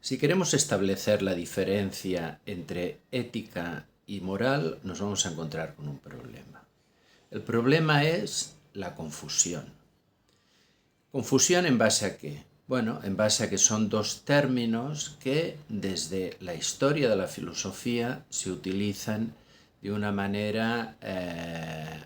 Si queremos establecer la diferencia entre ética y moral, nos vamos a encontrar con un problema. El problema es la confusión. ¿Confusión en base a qué? Bueno, en base a que son dos términos que desde la historia de la filosofía se utilizan de una manera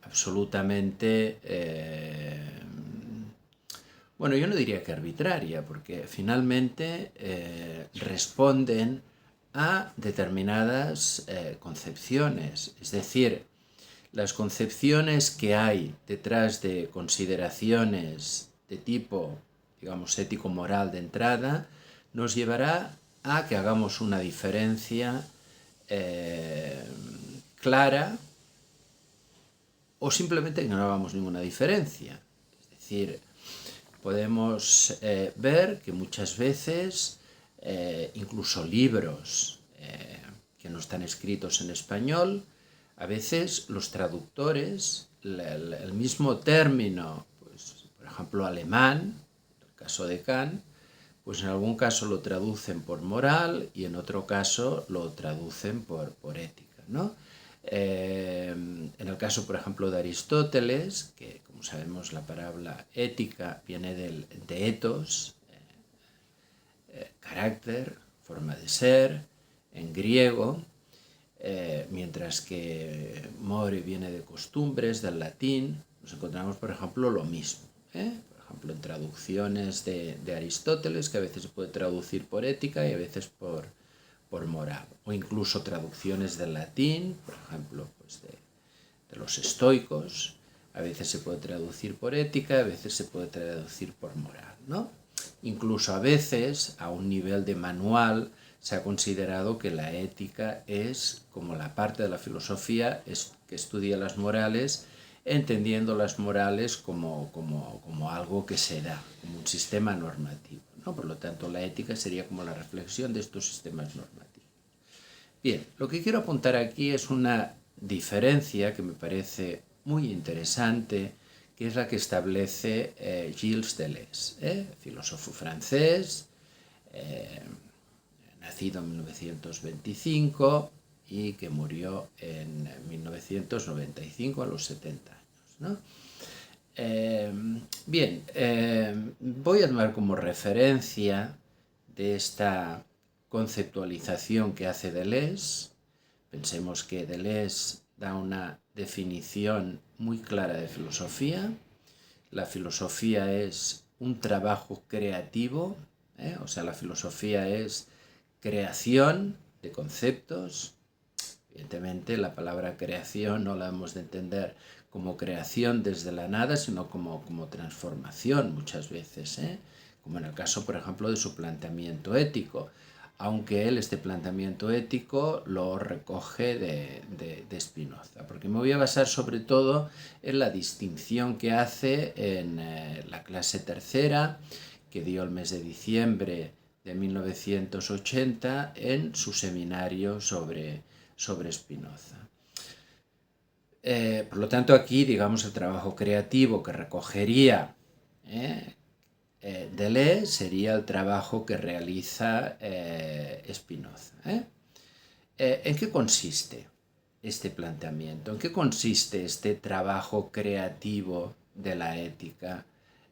absolutamente, bueno, yo no diría que arbitraria, porque finalmente responden a determinadas concepciones. Es decir, las concepciones que hay detrás de consideraciones de tipo, digamos, ético-moral de entrada, nos llevará a que hagamos una diferencia clara o simplemente que no hagamos ninguna diferencia. Es decir, podemos ver que muchas veces incluso libros que no están escritos en español, a veces los traductores, el mismo término, pues, por ejemplo, alemán, en el caso de Kant, pues en algún caso lo traducen por moral y en otro caso lo traducen por ética, ¿no? En el caso, por ejemplo, de Aristóteles, que como sabemos la palabra ética viene de ethos, carácter, forma de ser, en griego, mientras que more viene de costumbres, del latín, nos encontramos, por ejemplo, lo mismo. Por ejemplo, en traducciones de Aristóteles, que a veces se puede traducir por ética y a veces por moral. O incluso traducciones del latín, por ejemplo, pues de los estoicos, a veces se puede traducir por ética, a veces se puede traducir por moral, ¿no? Incluso a veces, a un nivel de manual, se ha considerado que la ética es como la parte de la filosofía que estudia las morales, entendiendo las morales como algo que se da, como un sistema normativo, ¿no? Por lo tanto, la ética sería como la reflexión de estos sistemas normativos. Bien, lo que quiero apuntar aquí es una diferencia que me parece muy interesante, que es la que establece Gilles Deleuze, filósofo francés, nacido en 1925 y que murió en 1995 a los 70 años, ¿no? Bien, voy a tomar como referencia de esta conceptualización que hace Deleuze. Pensemos que Deleuze da una definición muy clara de filosofía. La filosofía es un trabajo creativo, o sea, la filosofía es creación de conceptos. Evidentemente, la palabra creación no la hemos de entender como creación desde la nada, sino como transformación muchas veces, como en el caso, por ejemplo, de su planteamiento ético, aunque él este planteamiento ético lo recoge de Spinoza, porque me voy a basar sobre todo en la distinción que hace en la clase tercera, que dio el mes de diciembre de 1980 en su seminario sobre Spinoza. Por lo tanto, aquí, digamos, el trabajo creativo que recogería Deleuze sería el trabajo que realiza Spinoza. ¿En qué consiste este planteamiento? ¿En qué consiste este trabajo creativo de la ética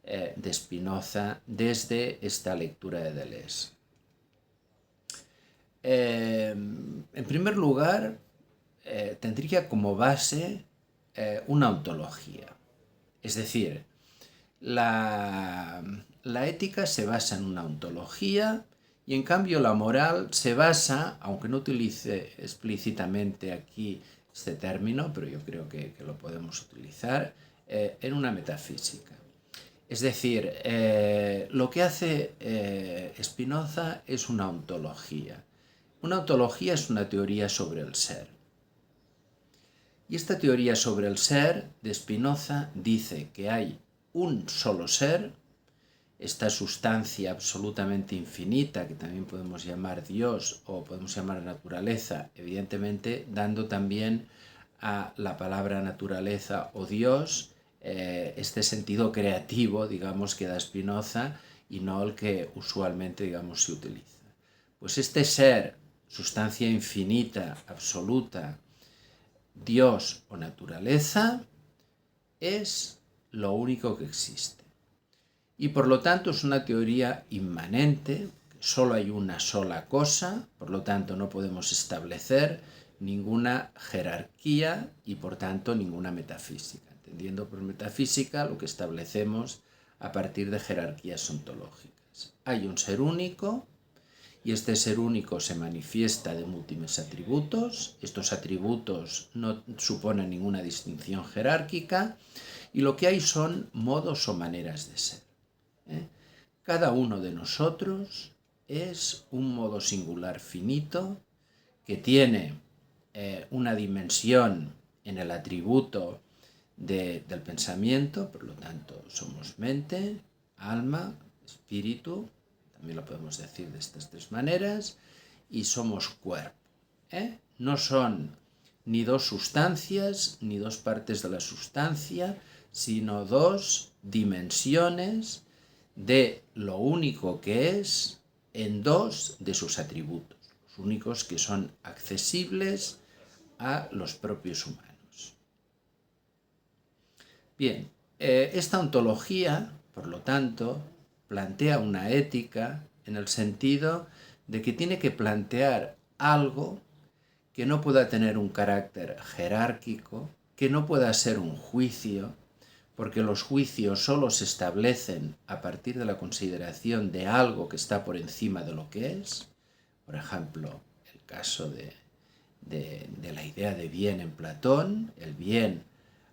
de Spinoza desde esta lectura de Deleuze? En primer lugar, tendría como base una ontología. Es decir, la ética se basa en una ontología y en cambio la moral se basa, aunque no utilice explícitamente aquí este término, pero yo creo que lo podemos utilizar, en una metafísica. Es decir, lo que hace Spinoza es una ontología. Una ontología es una teoría sobre el ser. Y esta teoría sobre el ser de Spinoza dice que hay un solo ser, esta sustancia absolutamente infinita, que también podemos llamar Dios o podemos llamar naturaleza, evidentemente dando también a la palabra naturaleza o Dios este sentido creativo, digamos, que da Spinoza y no el que usualmente, digamos, se utiliza. Pues este ser, sustancia infinita, absoluta, Dios o naturaleza, es lo único que existe. Y por lo tanto es una teoría inmanente, solo hay una sola cosa, por lo tanto no podemos establecer ninguna jerarquía y por tanto ninguna metafísica. Entendiendo por metafísica lo que establecemos a partir de jerarquías ontológicas. Hay un ser único y este ser único se manifiesta de múltiples atributos. Estos atributos no suponen ninguna distinción jerárquica y lo que hay son modos o maneras de ser. Cada uno de nosotros es un modo singular finito que tiene una dimensión en el atributo del pensamiento, por lo tanto somos mente, alma, espíritu, también lo podemos decir de estas tres maneras, y somos cuerpo. No son ni dos sustancias ni dos partes de la sustancia, sino dos dimensiones de lo único que es en dos de sus atributos, los únicos que son accesibles a los propios humanos. Bien, esta ontología, por lo tanto, plantea una ética en el sentido de que tiene que plantear algo que no pueda tener un carácter jerárquico, que no pueda ser un juicio, porque los juicios solo se establecen a partir de la consideración de algo que está por encima de lo que es. Por ejemplo, el caso de la idea de bien en Platón, el bien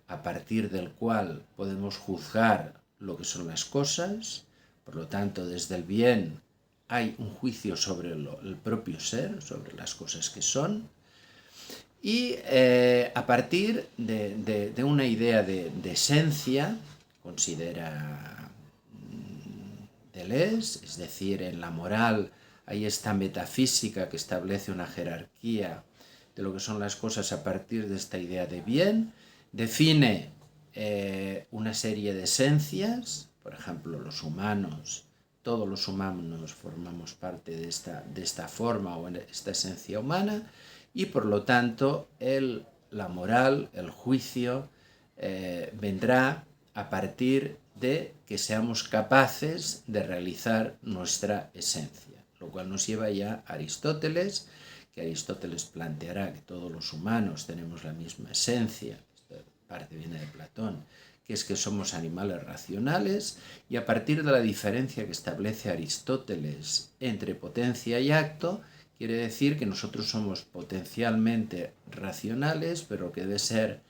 a partir del cual podemos juzgar lo que son las cosas. Por lo tanto, desde el bien hay un juicio sobre el propio ser, sobre las cosas que son. Y a partir de una idea de esencia, considera Deleuze, es decir, en la moral hay esta metafísica que establece una jerarquía de lo que son las cosas a partir de esta idea de bien, define una serie de esencias, por ejemplo, los humanos, todos los humanos formamos parte de esta forma o esta esencia humana, y por lo tanto la moral, el juicio, vendrá a partir de que seamos capaces de realizar nuestra esencia, lo cual nos lleva ya a Aristóteles, que Aristóteles planteará que todos los humanos tenemos la misma esencia, esta parte viene de Platón, que es que somos animales racionales, y a partir de la diferencia que establece Aristóteles entre potencia y acto, quiere decir que nosotros somos potencialmente racionales, pero que debe ser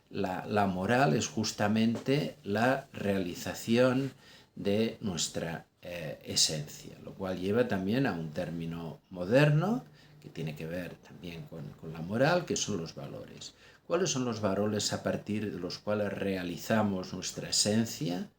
la moral es justamente la realización de nuestra esencia, lo cual lleva también a un término moderno que tiene que ver también con la moral, que son los valores. ¿Cuáles son los valores a partir de los cuales realizamos nuestra esencia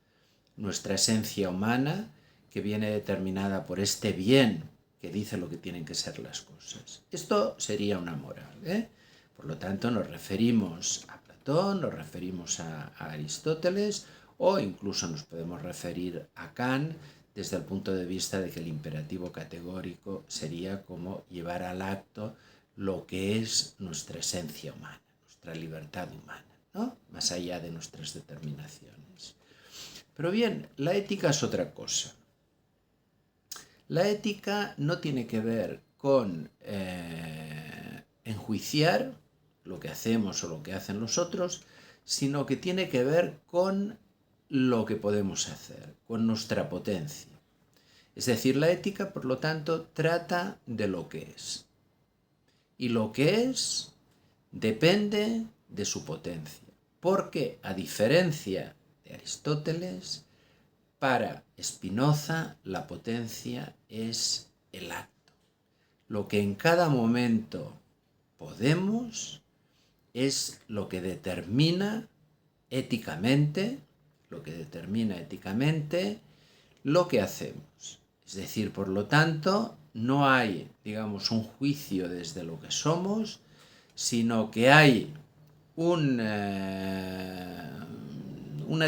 humana, que viene determinada por este bien que dice lo que tienen que ser las cosas? Esto sería una moral, Por lo tanto, nos referimos a Platón, nos referimos a Aristóteles, o incluso nos podemos referir a Kant desde el punto de vista de que el imperativo categórico sería como llevar al acto lo que es nuestra esencia humana, nuestra libertad humana, ¿no? Más allá de nuestras determinaciones. Pero bien, la ética es otra cosa. La ética no tiene que ver con enjuiciar lo que hacemos o lo que hacen los otros, sino que tiene que ver con lo que podemos hacer, con nuestra potencia. Es decir, la ética, por lo tanto, trata de lo que es. Y lo que es depende de su potencia. Porque, a diferencia de Aristóteles, para Spinoza la potencia es el acto. Lo que en cada momento podemos es lo que determina éticamente lo que hacemos. Es decir, por lo tanto, no hay, digamos, un juicio desde lo que somos, sino que hay una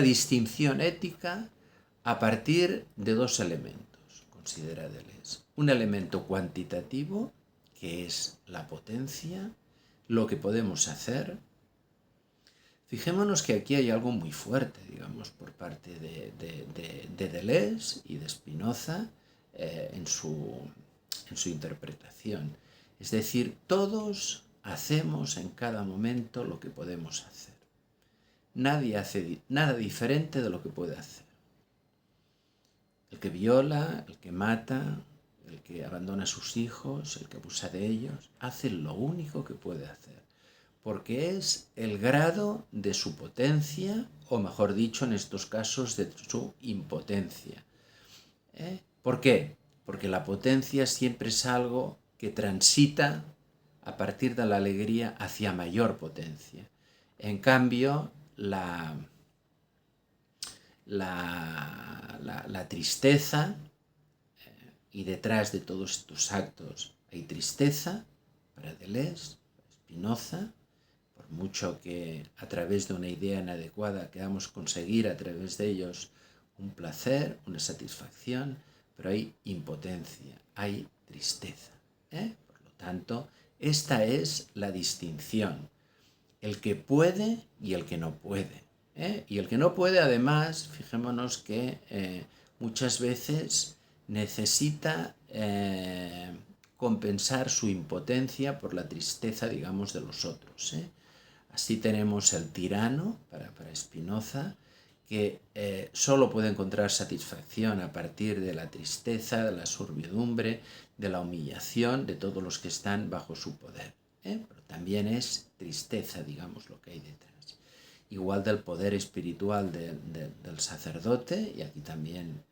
distinción ética a partir de dos elementos, considera Deleuze. un elemento cuantitativo que es la potencia, lo que podemos hacer. Fijémonos que aquí hay algo muy fuerte, digamos, por parte de Deleuze y de Spinoza en su interpretación. Es decir, todos hacemos en cada momento lo que podemos hacer. Nadie hace nada diferente de lo que puede hacer. El que viola, el que mata, el que abandona a sus hijos, el que abusa de ellos, hace lo único que puede hacer, porque es el grado de su potencia, o mejor dicho, en estos casos, de su impotencia. ¿Por qué? Porque la potencia siempre es algo que transita a partir de la alegría hacia mayor potencia. En cambio, la tristeza, y detrás de todos estos actos hay tristeza, para Deleuze, para Spinoza, por mucho que a través de una idea inadecuada queramos conseguir a través de ellos un placer, una satisfacción, pero hay impotencia, hay tristeza. Por lo tanto, esta es la distinción, el que puede y el que no puede. Y el que no puede, además, fijémonos que muchas veces necesita compensar su impotencia por la tristeza, digamos, de los otros. Así tenemos el tirano, para Spinoza, que solo puede encontrar satisfacción a partir de la tristeza, de la servidumbre, de la humillación de todos los que están bajo su poder. Pero también es tristeza, digamos, lo que hay detrás. Igual del poder espiritual del sacerdote, y aquí también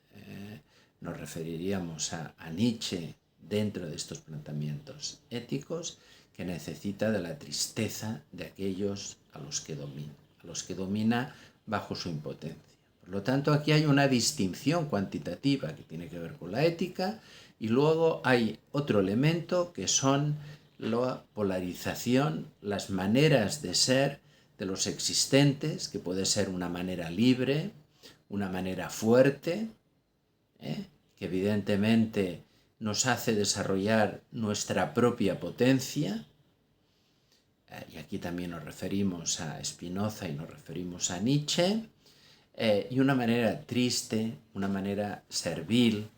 nos referiríamos a Nietzsche dentro de estos planteamientos éticos, que necesita de la tristeza de aquellos a los que domina bajo su impotencia. Por lo tanto, aquí hay una distinción cuantitativa que tiene que ver con la ética, y luego hay otro elemento que son la polarización, las maneras de ser de los existentes, que puede ser una manera libre, una manera fuerte, que evidentemente nos hace desarrollar nuestra propia potencia, y aquí también nos referimos a Spinoza y nos referimos a Nietzsche, y una manera triste, una manera servil,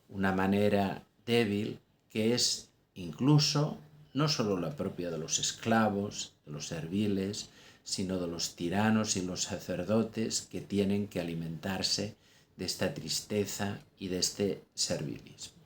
una manera débil, que es incluso no solo la propia de los esclavos, de los serviles, sino de los tiranos y los sacerdotes, que tienen que alimentarse de esta tristeza y de este servilismo.